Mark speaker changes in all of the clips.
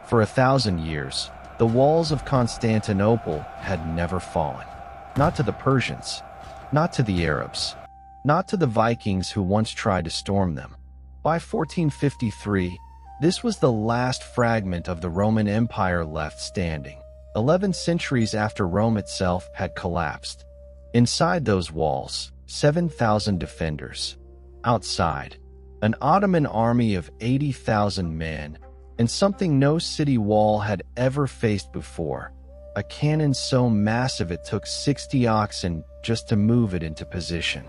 Speaker 1: For 1,000 years, the walls of Constantinople had never fallen. Not to the Persians, not to the Arabs, not to the Vikings who once tried to storm them. By 1453, this was the last fragment of the Roman Empire left standing, 11 centuries after Rome itself had collapsed. Inside those walls, 7,000 defenders. Outside, an Ottoman army of 80,000 men, and something no city wall had ever faced before, a cannon so massive it took 60 oxen just to move it into position.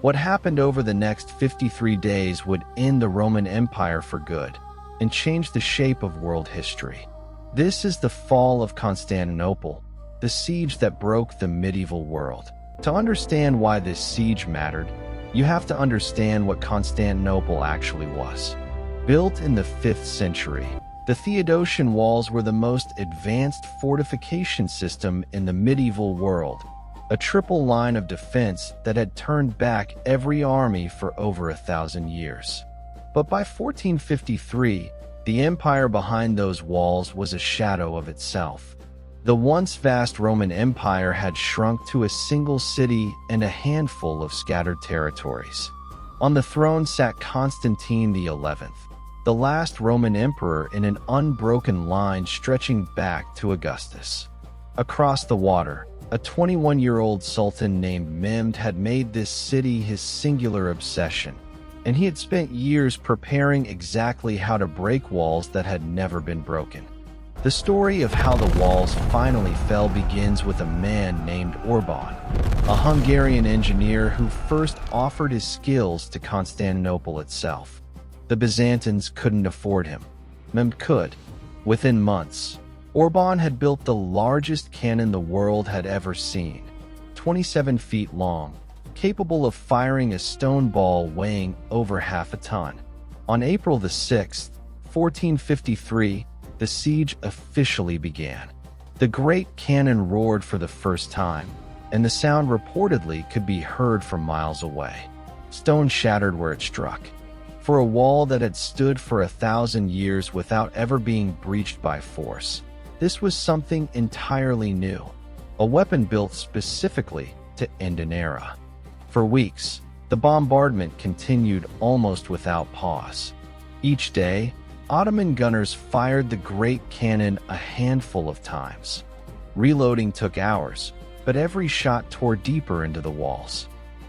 Speaker 1: What happened over the next 53 days would end the Roman Empire for good and change the shape of world history. This is the fall of Constantinople, the siege that broke the medieval world. To understand why this siege mattered, you have to understand what Constantinople actually was. Built in the 5th century, the Theodosian walls were the most advanced fortification system in the medieval world, a triple line of defense that had turned back every army for over 1,000 years. But by 1453, the empire behind those walls was a shadow of itself. The once vast Roman Empire had shrunk to a single city and a handful of scattered territories. On the throne sat Constantine XI, the last Roman emperor in an unbroken line stretching back to Augustus. Across the water, a 21-year-old sultan named Mehmed had made this city his singular obsession, and he had spent years preparing exactly how to break walls that had never been broken. The story of how the walls finally fell begins with a man named Orban, a Hungarian engineer who first offered his skills to Constantinople itself. The Byzantines couldn't afford him. Mehmed could. Within months, Orban had built the largest cannon the world had ever seen, 27 feet long, capable of firing a stone ball weighing over half a ton. On April the 6th, 1453, the siege officially began. The great cannon roared for the first time, and the sound reportedly could be heard from miles away. Stone shattered where it struck. For a wall that had stood for 1,000 years without ever being breached by force, this was something entirely new, a weapon built specifically to end an era. For weeks, the bombardment continued almost without pause. Each day, Ottoman gunners fired the great cannon a handful of times. Reloading took hours, but every shot tore deeper into the walls.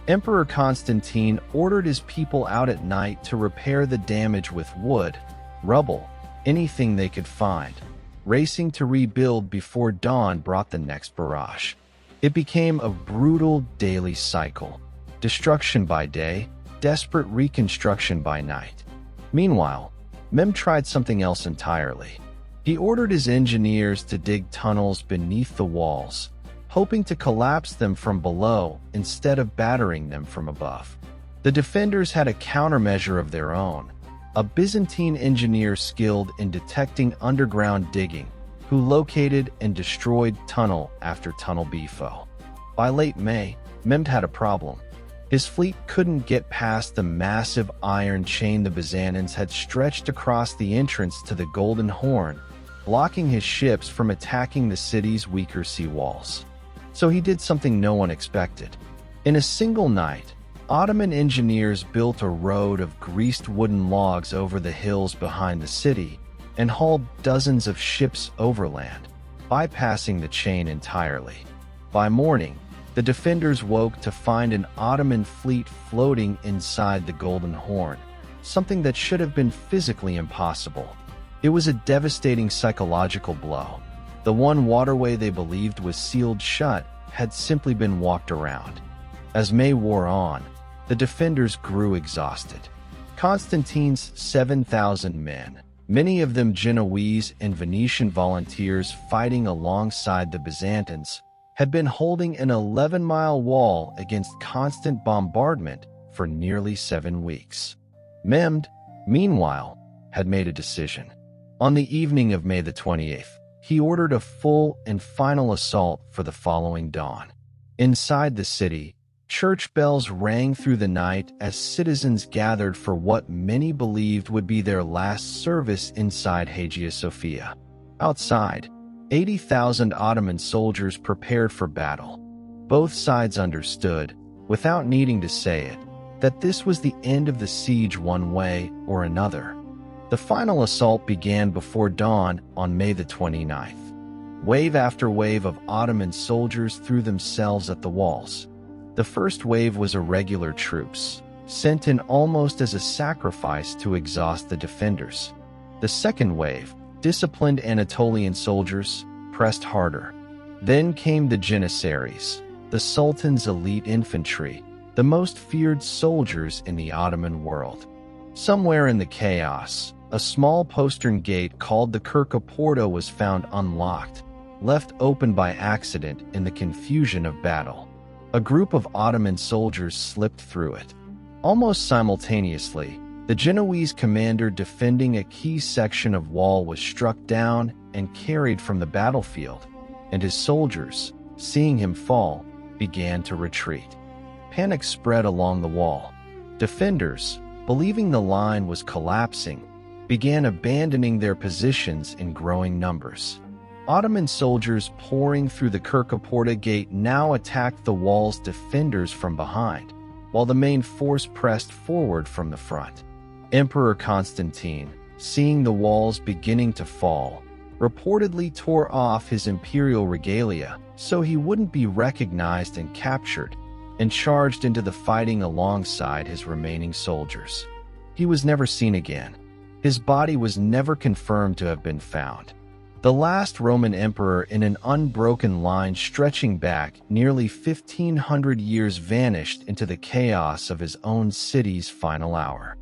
Speaker 1: Emperor Constantine ordered his people out at night to repair the damage with wood, rubble, anything they could find, racing to rebuild before dawn brought the next barrage. It became a brutal daily cycle. Destruction by day, desperate reconstruction by night. Meanwhile, Mehmed tried something else entirely. He ordered his engineers to dig tunnels beneath the walls, hoping to collapse them from below instead of battering them from above. The defenders had a countermeasure of their own, a Byzantine engineer skilled in detecting underground digging, who located and destroyed tunnel after tunnel before. By late May, Mehmed had a problem. His fleet couldn't get past the massive iron chain the Byzantines had stretched across the entrance to the Golden Horn, blocking his ships from attacking the city's weaker sea walls. So he did something no one expected. In a single night, Ottoman engineers built a road of greased wooden logs over the hills behind the city and hauled dozens of ships overland, bypassing the chain entirely. By morning, the defenders woke to find an Ottoman fleet floating inside the Golden Horn, something that should have been physically impossible. It was a devastating psychological blow. The one waterway they believed was sealed shut had simply been walked around. As May wore on, the defenders grew exhausted. Constantine's 7,000 men, many of them Genoese and Venetian volunteers fighting alongside the Byzantines, had been holding an 11-mile wall against constant bombardment for nearly 7 weeks. Mehmed, meanwhile, had made a decision. On the evening of May the 28th, he ordered a full and final assault for the following dawn. Inside the city, church bells rang through the night as citizens gathered for what many believed would be their last service inside Hagia Sophia. Outside, 80,000 Ottoman soldiers prepared for battle. Both sides understood, without needing to say it, that this was the end of the siege one way or another. The final assault began before dawn on May the 29th. Wave after wave of Ottoman soldiers threw themselves at the walls. The first wave was irregular troops, sent in almost as a sacrifice to exhaust the defenders. The second wave, disciplined Anatolian soldiers, pressed harder. Then came the Janissaries, the Sultan's elite infantry, the most feared soldiers in the Ottoman world. Somewhere in the chaos, a small postern gate called the Kirka Porta was found unlocked, left open by accident in the confusion of battle. A group of Ottoman soldiers slipped through it. Almost simultaneously, the Genoese commander defending a key section of wall was struck down and carried from the battlefield, and his soldiers, seeing him fall, began to retreat. Panic spread along the wall. Defenders, believing the line was collapsing, began abandoning their positions in growing numbers. Ottoman soldiers pouring through the Kirka Porta gate now attacked the wall's defenders from behind, while the main force pressed forward from the front. Emperor Constantine, seeing the walls beginning to fall, reportedly tore off his imperial regalia so he wouldn't be recognized and captured, and charged into the fighting alongside his remaining soldiers. He was never seen again. His body was never confirmed to have been found. The last Roman emperor in an unbroken line stretching back nearly 1,500 years vanished into the chaos of his own city's final hour.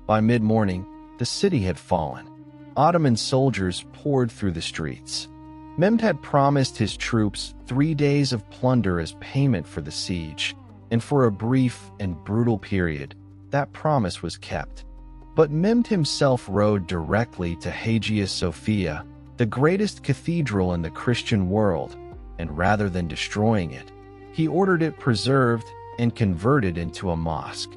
Speaker 1: By mid-morning, the city had fallen. Ottoman soldiers poured through the streets. Mehmed had promised his troops 3 days of plunder as payment for the siege, and for a brief and brutal period, that promise was kept. But Mehmed himself rode directly to Hagia Sophia, the greatest cathedral in the Christian world, and rather than destroying it, he ordered it preserved and converted into a mosque.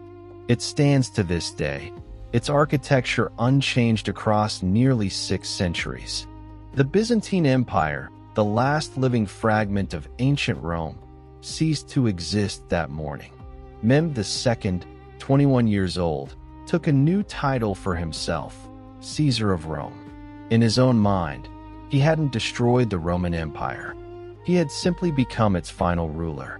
Speaker 1: It stands to this day, its architecture unchanged across nearly 6 centuries. The Byzantine Empire, the last living fragment of ancient Rome, ceased to exist that morning. Mehmed II, 21 years old, took a new title for himself, Caesar of Rome. In his own mind, he hadn't destroyed the Roman Empire. He had simply become its final ruler.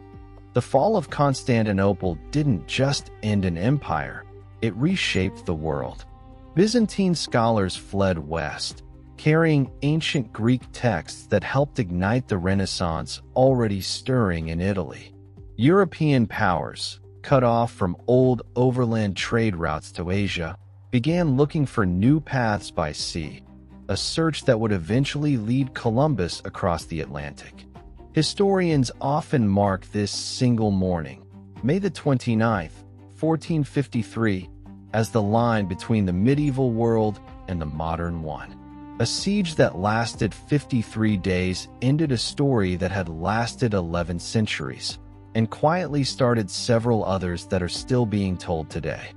Speaker 1: The fall of Constantinople didn't just end an empire, it reshaped the world. Byzantine scholars fled west, carrying ancient Greek texts that helped ignite the Renaissance already stirring in Italy. European powers, cut off from old overland trade routes to Asia, began looking for new paths by sea, a search that would eventually lead Columbus across the Atlantic. Historians often mark this single morning, May the 29th, 1453, as the line between the medieval world and the modern one. A siege that lasted 53 days ended a story that had lasted 11 centuries, and quietly started several others that are still being told today.